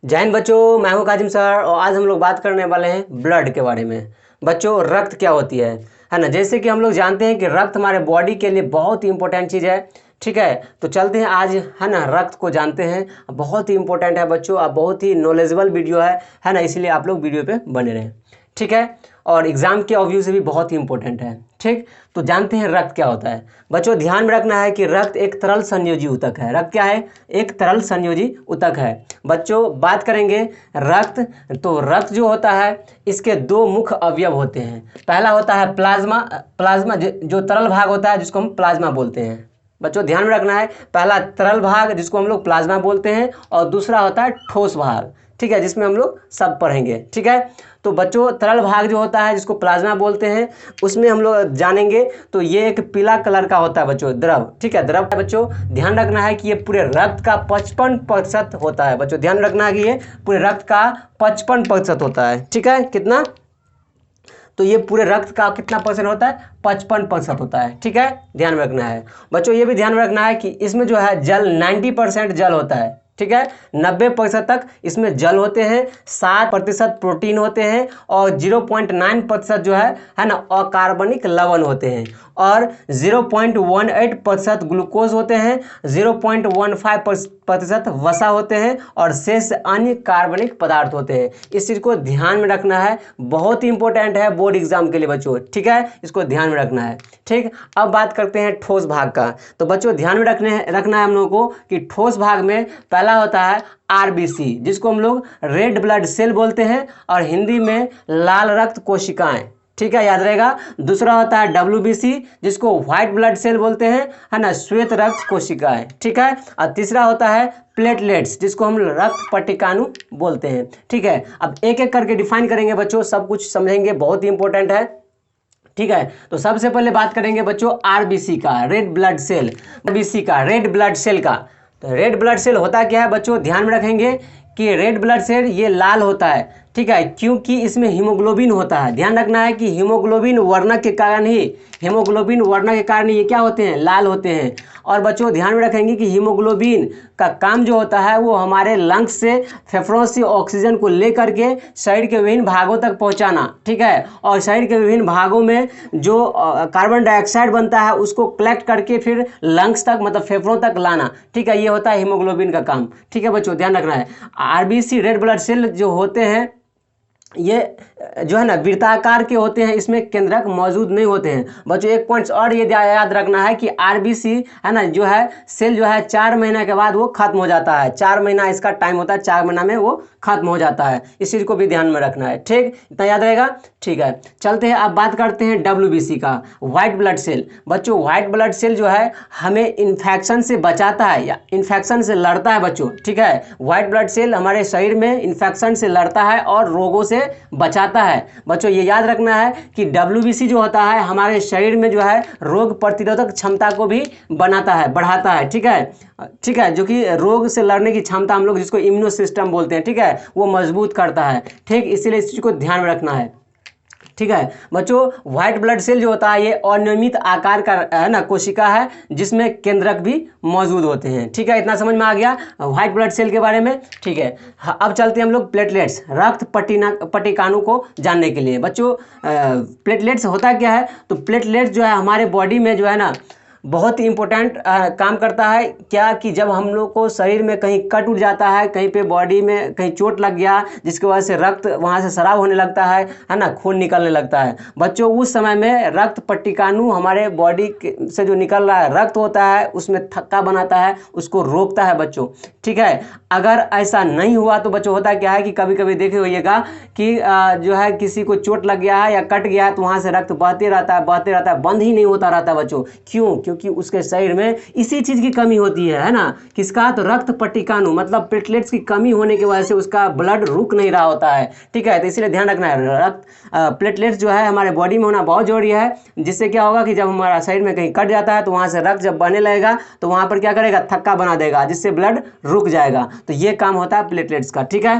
जय हिंद बच्चों, मैं हूं काजिम सर और आज हम लोग बात करने वाले हैं ब्लड के बारे में। बच्चों, रक्त क्या होती है ना। जैसे कि हम लोग जानते हैं कि रक्त हमारे बॉडी के लिए बहुत ही इंपॉर्टेंट चीज़ है। ठीक है, तो चलते हैं आज है ना, रक्त को जानते हैं। बहुत ही इंपॉर्टेंट है बच्चों, अब बहुत ही नॉलेजेबल वीडियो है ना, इसलिए आप लोग वीडियो पे बने रहें। ठीक है, और एग्ज़ाम के ऑब्वियस से भी बहुत ही इंपॉर्टेंट है। ठीक, तो जानते हैं रक्त क्या होता है। बच्चों, ध्यान में रखना है कि रक्त एक तरल संयोजी ऊतक है। रक्त क्या है? एक तरल संयोजी ऊतक है। बच्चों, बात करेंगे रक्त, तो रक्त जो होता है इसके दो मुख्य अवयव होते हैं। पहला होता है प्लाज्मा। प्लाज्मा जो तरल भाग होता है जिसको हम प्लाज्मा बोलते हैं। बच्चों, ध्यान में रखना है, पहला तरल भाग जिसको हम लोग प्लाज्मा बोलते हैं और दूसरा होता है ठोस भाग। ठीक है, जिसमें हम लोग सब पढ़ेंगे। ठीक है, तो बच्चों तरल भाग जो होता है जिसको प्लाज्मा बोलते हैं उसमें हम लोग जानेंगे तो ये एक पीला कलर का होता है बच्चों, द्रव। ठीक है, द्रव। बच्चों, ध्यान रखना है कि ये पूरे रक्त का 55% होता है। बच्चों, ध्यान रखना है कि ये पूरे रक्त का 55% होता है। ठीक है, कितना? तो ये पूरे रक्त का कितना परसेंट होता है? 55% होता है। ठीक है, ध्यान में रखना है। बच्चों, ये भी ध्यान में रखना है कि इसमें जो है जल 90% जल होता है। ठीक है, 90% तक इसमें जल होते हैं, 7% प्रोटीन होते हैं और 0.9% जो है ना अकार्बनिक लवण होते हैं और 0.18% ग्लूकोज होते हैं, 0.15% वसा होते हैं और शेष अन्य कार्बनिक पदार्थ होते हैं। इस चीज़ को ध्यान में रखना है, बहुत ही इंपॉर्टेंट है बोर्ड एग्जाम के लिए बच्चों। ठीक है, इसको ध्यान में रखना है। ठीक, अब बात करते हैं ठोस भाग का। तो बच्चों, ध्यान में रखना है हम लोगों को कि ठोस भाग में पहला होता है आरबीसी, जिसको हम लोग रेड ब्लड सेल बोलते हैं और हिंदी में लाल रक्त कोशिकाएं। ठीक है, याद रहेगा। दूसरा होता है डब्ल्यूबीसी, जिसको व्हाइट ब्लड सेल बोलते हैं, है ना, श्वेत रक्त कोशिकाएं। ठीक है, और तीसरा होता है प्लेटलेट्स, जिसको हम रक्त पट्टिकाणु बोलते हैं। ठीक है, अब एक एक करके डिफाइन करेंगे बच्चों, सब कुछ समझेंगे, बहुत ही इंपॉर्टेंट है। ठीक है, तो सबसे पहले बात करेंगे बच्चों आरबीसी का, रेड ब्लड सेल। आरबीसी का, रेड ब्लड सेल का। तो रेड ब्लड सेल होता क्या है बच्चों? ध्यान में रखेंगे कि रेड ब्लड सेल ये लाल होता है। ठीक है, क्योंकि इसमें हीमोग्लोबिन होता है। ध्यान रखना है कि हीमोग्लोबिन वर्णक के कारण ही ये क्या होते हैं? लाल होते हैं। और बच्चों, ध्यान में रखेंगे कि हीमोग्लोबिन का काम जो होता है वो हमारे लंग्स से, फेफड़ों से ऑक्सीजन को लेकर के शरीर के विभिन्न भागों तक पहुंचाना। ठीक है, और शरीर के विभिन्न भागों में जो कार्बन डाइऑक्साइड बनता है उसको कलेक्ट करके फिर लंग्स तक, मतलब फेफड़ों तक लाना। ठीक है, ये होता है हीमोग्लोबिन का काम। ठीक है बच्चों, ध्यान रखना है। आरबीसी रेड ब्लड सेल जो होते हैं ये जो है ना वृत्ताकार के होते हैं, इसमें केंद्रक मौजूद नहीं होते हैं। बच्चों, एक पॉइंट और ये याद रखना है कि आरबीसी है ना जो है सेल जो है 4 महीने के बाद वो खत्म हो जाता है। 4 महीना इसका टाइम होता है, 4 महीना में वो खत्म हो जाता है। इस चीज़ को भी ध्यान में रखना है। ठीक, इतना याद रहेगा। ठीक है, चलते हैं, अब बात करते हैं डब्ल्यूबीसी का, व्हाइट ब्लड सेल। बच्चों, व्हाइट ब्लड सेल जो है हमें इन्फेक्शन से बचाता है या इन्फेक्शन से लड़ता है बच्चों। ठीक है, व्हाइट ब्लड सेल हमारे शरीर में इन्फेक्शन से लड़ता है और रोगों से बचाता है। बच्चों, ये याद रखना है कि डब्ल्यूबीसी जो होता है हमारे शरीर में जो है रोग प्रतिरोधक क्षमता को भी बनाता है, बढ़ाता है। ठीक है, ठीक है, जो कि रोग से लड़ने की क्षमता हम लोग जिसको इम्यूनो सिस्टम बोलते हैं, ठीक है, वो मजबूत करता है। ठीक, इसीलिए इस चीज को ध्यान में रखना है। ठीक है बच्चों, व्हाइट ब्लड सेल जो होता है ये अनियमित आकार का है ना कोशिका है, जिसमें केंद्रक भी मौजूद होते हैं। ठीक है, इतना समझ में आ गया व्हाइट ब्लड सेल के बारे में। ठीक है, अब चलते हैं हम लोग प्लेटलेट्स, रक्त पट्टिकाणु को जानने के लिए। बच्चों, प्लेटलेट्स होता क्या है? तो प्लेटलेट्स जो है हमारे बॉडी में जो है ना बहुत ही इंपॉर्टेंट काम करता है। क्या कि जब हम लोग को शरीर में कहीं कट उठ जाता है, कहीं पे बॉडी में कहीं चोट लग गया जिसकी वजह से रक्त वहाँ से स्राव होने लगता है ना, खून निकलने लगता है। बच्चों, उस समय में रक्त पट्टिकाणु हमारे बॉडी से जो निकल रहा है रक्त होता है उसमें थक्का बनाता है, उसको रोकता है बच्चों। ठीक है, अगर ऐसा नहीं हुआ तो बच्चों होता क्या है कि कभी कभी देखे होइएगा कि जो है किसी को चोट लग गया है या कट गया है तो वहाँ से रक्त बहते रहता है, बंद ही नहीं होता रहता बच्चों। क्यों? क्योंकि उसके शरीर में इसी चीज़ की कमी होती है ना, किसका? तो रक्त पट्टिकाणु, मतलब प्लेटलेट्स की कमी होने की वजह से उसका ब्लड रुक नहीं रहा होता है। ठीक है, तो इसलिए ध्यान रखना है, रक्त प्लेटलेट्स जो है हमारे बॉडी में होना बहुत जरूरी है। जिससे क्या होगा कि जब हमारा शरीर में कहीं कट जाता है तो वहाँ से रक्त जब बहने लगेगा तो वहाँ पर क्या करेगा? थक्का बना देगा, जिससे ब्लड रुक जाएगा। तो ये काम होता है प्लेटलेट्स का। ठीक है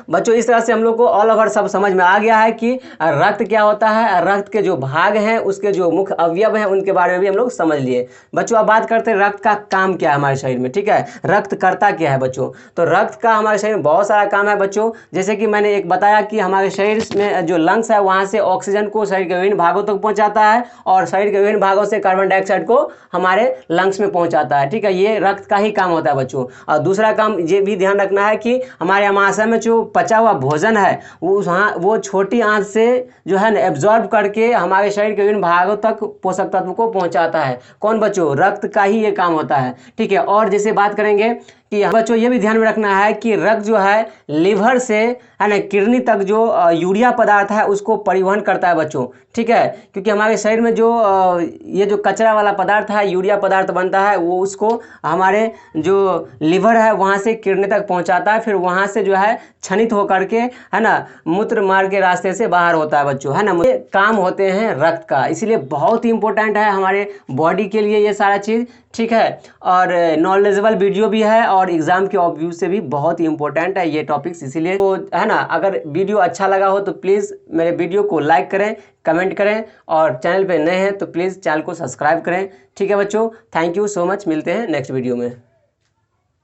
बच्चों इस तरह से हम लोग को ऑल ओवर सब समझ में आ गया है कि रक्त क्या होता है, रक्त के जो भाग हैं उसके जो मुख्य अवयव हैं उनके बारे में भी हम लोग समझ लिए। बच्चों अब बात करते हैं रक्त का काम क्या है हमारे शरीर में। ठीक है, रक्त करता क्या है बच्चों। तो रक्त का हमारे शरीर में बहुत सारा काम है बच्चों। जैसे कि मैंने एक बताया कि हमारे शरीर में जो लंग्स है वहाँ से ऑक्सीजन को शरीर के विभिन्न भागों तक पहुँचाता है और शरीर के विभिन्न भागों से कार्बन डाइऑक्साइड को हमारे लंग्स में पहुँचाता है। ठीक है, ये रक्त का ही काम होता है बच्चों। और दूसरा काम ये भी ध्यान रखना है कि हमारे आमाशय में जो पचा हुआ भोजन है वो छोटी आंत से जो है ना एब्जॉर्ब करके हमारे शरीर के विभिन्न भागों तक पोषक तत्व को पहुंचाता है। कौन बच्चों, रक्त का ही ये काम होता है। ठीक है, और जैसे बात करेंगे कि बच्चों ये भी ध्यान में रखना है कि रक्त जो है लिवर से है ना किडनी तक जो यूरिया पदार्थ है उसको परिवहन करता है बच्चों। ठीक है, क्योंकि हमारे शरीर में जो ये जो कचरा वाला पदार्थ है, यूरिया पदार्थ बनता है, वो उसको हमारे जो लिवर है वहाँ से किडनी तक पहुँचाता है, फिर वहाँ से जो है क्षनित होकर के है ना मूत्र मार्ग के रास्ते से बाहर होता है बच्चों, है ना। ये काम होते हैं रक्त का, इसीलिए बहुत ही इंपॉर्टेंट है हमारे बॉडी के लिए ये सारा चीज़। ठीक है, और नॉलेजेबल वीडियो भी है और एग्जाम के ऑफ व्यू से भी बहुत ही इंपॉर्टेंट है ये टॉपिक्स, इसीलिए तो है ना। अगर वीडियो अच्छा लगा हो तो प्लीज़ मेरे वीडियो को लाइक करें, कमेंट करें और चैनल पे नए हैं तो प्लीज़ चैनल को सब्सक्राइब करें। ठीक है बच्चों, थैंक यू सो मच, मिलते हैं नेक्स्ट वीडियो में।